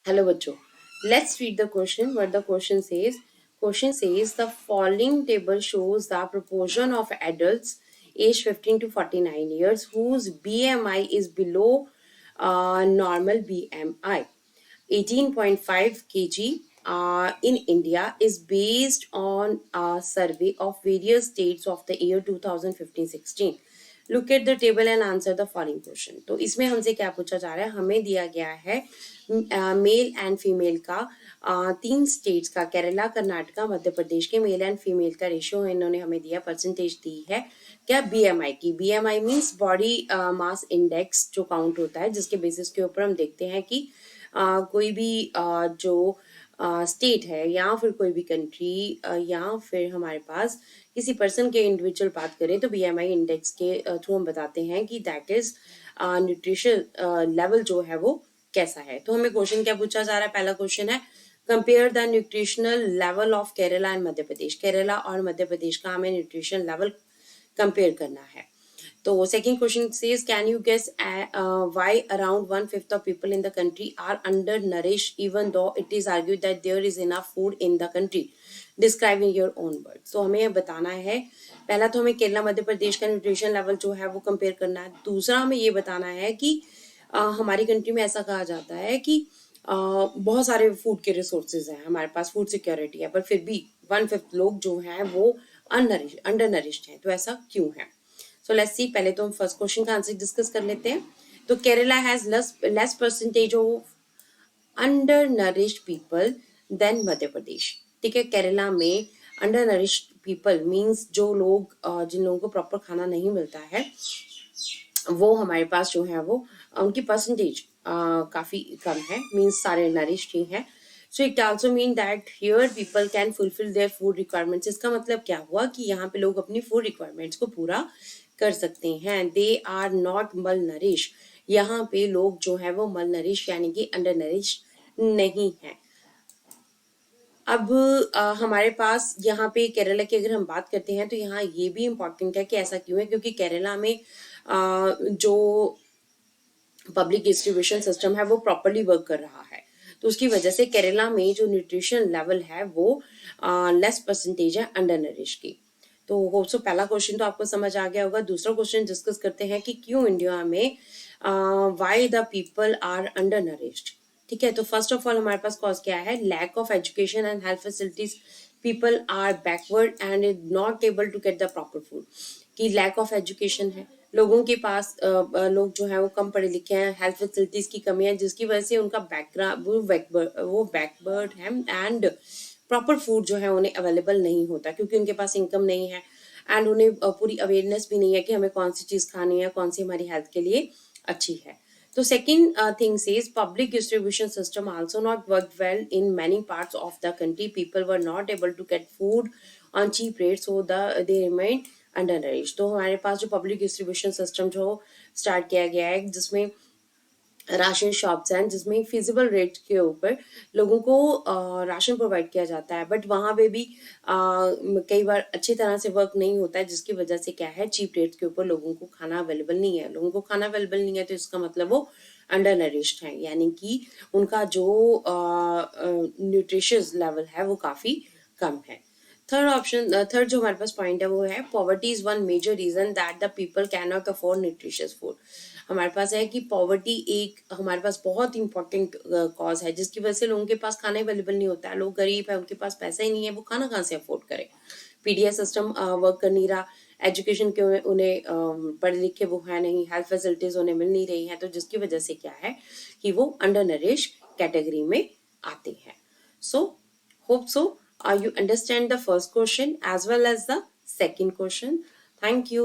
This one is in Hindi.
Hello, bachcho. Let's read the question. What the question says? Question says the following table shows the proportion of adults aged 15 to 49 years whose BMI is below normal BMI. 18.5 kg in India is based on a survey of various states of the year 2015-16. Look at the table and answer the following question. तो इसमें हमसे क्या पूछा जा रहा है, हमें दिया गया है मेल एंड फीमेल का तीन स्टेट्स का, केरला, कर्नाटका, मध्य प्रदेश के मेल एंड फीमेल का रेशियो इन्होंने हमें दिया, परसेंटेज दी है क्या, बीएमआई की। BMI means body mass index जो काउंट होता है, जिसके बेसिस के ऊपर हम देखते हैं कि कोई भी जो स्टेट है या फिर कोई भी कंट्री या फिर हमारे पास किसी पर्सन के इंडिविजुअल बात करें तो बीएमआई इंडेक्स के थ्रू हम बताते हैं कि दैट इज न्यूट्रिशन लेवल जो है वो कैसा है। तो हमें क्वेश्चन क्या पूछा जा रहा है, पहला क्वेश्चन है compare the nutritional level of Kerala and Madhya Pradesh. Kerala और मध्य प्रदेश का हमें न्यूट्रिशन लेवल कंपेयर करना है। तो second question says, can you guess why around 1/5 of people in the country are undernourished, even though it is argued that there is enough food in the country? Describe in your own words. तो हमें बताना है, पहला तो हमें केरला मध्य प्रदेश का न्यूट्रिशन लेवल जो है वो कंपेयर करना है। दूसरा हमें ये बताना है कि हमारी कंट्री में ऐसा कहा जाता है कि बहुत सारे फूड के रिसोर्सेज हैं, हमारे पास फूड सिक्योरिटी है, पर फिर भी 1/5 लोग जो हैं वो अंडरनरिश्ड हैं। तो ऐसा क्यों है? सो लेट्स सी, पहले तो हम फर्स्ट क्वेश्चन का आंसर डिस्कस कर लेते हैं। तो Kerala has less percentage of undernourished people than Madhya Pradesh. ठीक है, केरला में अंडर नरिश्ड पीपल मीन्स जो लोग जिन लोगों को प्रॉपर खाना नहीं मिलता है, वो हमारे पास जो है वो उनकी परसेंटेज काफी कम है, मीन्स सारे नरिश्ड ही हैं। So it also mean that here people can fulfil their food requirements. इसका मतलब क्या हुआ कि यहाँ पे लोग अपनी फूड रिक्वायरमेंट्स को पूरा कर सकते हैं। दे आर नॉट मल नरिश, यहाँ पे लोग जो है वो मल नरिश यानी कि अंडर नरिश नहीं है। अब हमारे पास यहाँ पे केरला की अगर हम बात करते हैं तो यहाँ ये भी इम्पोर्टेंट है कि ऐसा क्यों है, क्योंकि केरला में जो पब्लिक डिस्ट्रीब्यूशन सिस्टम है वो प्रॉपरली वर्क कर रहा है। तो उसकी वजह से केरला में जो न्यूट्रिशन लेवल है वो लेस परसेंटेज है अंडर नरिश की। तो होप सो पहला क्वेश्चन तो आपको समझ आ गया होगा। दूसरा क्वेश्चन डिस्कस करते हैं कि क्यों इंडिया में why the people are undernourished. ठीक है, तो फर्स्ट ऑफ ऑल हमारे पास कॉज क्या है, lack of education and health facilities. People are backward and is not able to get the proper food. कि लैक ऑफ एजुकेशन है, लोगों के पास लोग जो है वो कम पढ़े लिखे हैं, हेल्थ फैसिलिटीज की कमी है, जिसकी वजह से उनका बैकग्राउंड वो बैकवर्ड है एंड प्रॉपर फूड जो है उन्हें अवेलेबल नहीं होता, क्योंकि उनके पास इनकम नहीं है एंड उन्हें पूरी अवेयरनेस भी नहीं है कि हमें कौन सी चीज खानी है, कौन सी हमारी हेल्थ के लिए अच्छी है। तो second thing says public distribution system also not worked well in many parts of the country. People were not able to get food on cheap rates, so they remained undernourished. तो हमारे पास जो पब्लिक डिस्ट्रीब्यूशन सिस्टम जो स्टार्ट किया गया है, जिसमें राशन शॉप्स हैं, जिसमें फिजिबल रेट के ऊपर लोगों को राशन प्रोवाइड किया जाता है, बट वहाँ पे भी कई बार अच्छी तरह से वर्क नहीं होता है, जिसकी वजह से क्या है, चीप रेट के ऊपर लोगों को खाना अवेलेबल नहीं है। लोगों को खाना अवेलेबल नहीं है तो इसका मतलब वो अंडर नरिश्ड है, यानी कि उनका जो न्यूट्रिशियस लेवल है वो काफी कम है। थर्ड जो हमारे पास पॉइंट है वो है poverty is one major reason that the people cannot afford nutritious food. हमारे पास है कि पॉवर्टी एक हमारे पास बहुत इंपॉर्टेंट कॉज है, जिसकी वजह से लोगों के पास खाना अवेलेबल नहीं होता है। लोग गरीब है, उनके पास पैसा ही नहीं है, वो खाना कहाँ से अफोर्ड करे। पीडीएस सिस्टम वर्क कर नहीं रहा, एजुकेशन के उन्हें पढ़े लिखे वो है नहीं, हेल्थ फैसिलिटीज उन्हें मिल नहीं रही है, तो जिसकी वजह से क्या है कि वो अंडर नरिश कैटेगरी में आते हैं। सो hope so you understand the first question as well as the second question. Thank you.